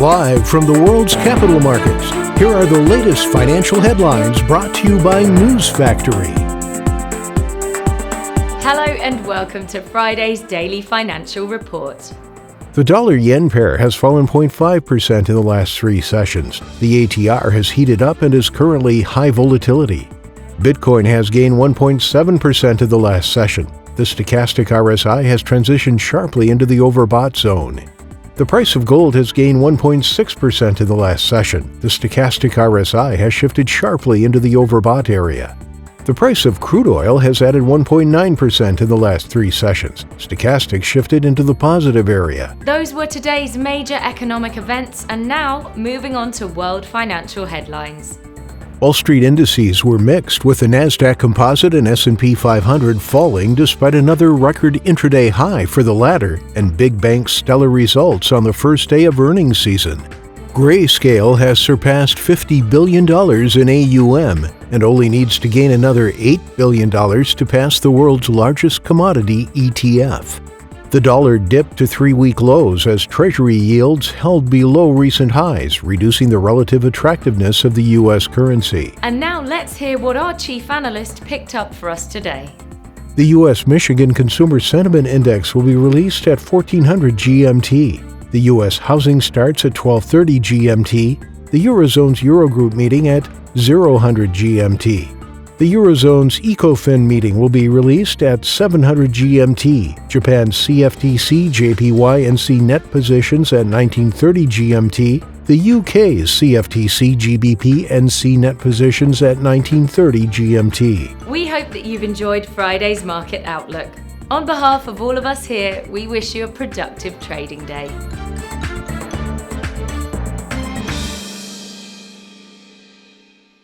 Live from the world's capital markets, here are the latest financial headlines brought to you by News Factory. Hello and welcome to Friday's Daily Financial Report. The dollar-yen pair has fallen 0.5% in the last three sessions. The ATR has heated up and is currently high volatility. Bitcoin has gained 1.7% in the last session. The stochastic RSI has transitioned sharply into the overbought zone. The price of gold has gained 1.6% in the last session. The stochastic RSI has shifted sharply into the overbought area. The price of crude oil has added 1.9% in the last three sessions. Stochastic shifted into the positive area. Those were today's major economic events, and now moving on to world financial headlines. Wall Street indices were mixed, with the Nasdaq Composite and S&P 500 falling despite another record intraday high for the latter and big banks' stellar results on the first day of earnings season. Grayscale has surpassed $50 billion in AUM and only needs to gain another $8 billion to pass the world's largest commodity ETF. The dollar dipped to three-week lows as Treasury yields held below recent highs, reducing the relative attractiveness of the U.S. currency. And now let's hear what our chief analyst picked up for us today. The U.S. Michigan Consumer Sentiment Index will be released at 1400 GMT. The U.S. housing starts at 1230 GMT. The Eurozone's Eurogroup meeting at 0000 GMT. The Eurozone's ECOFIN meeting will be released at 700 GMT. Japan's CFTC JPY and C net positions at 1930 GMT. The UK's CFTC GBP and C net positions at 1930 GMT. We hope that you've enjoyed Friday's Market Outlook. On behalf of all of us here, we wish you a productive trading day.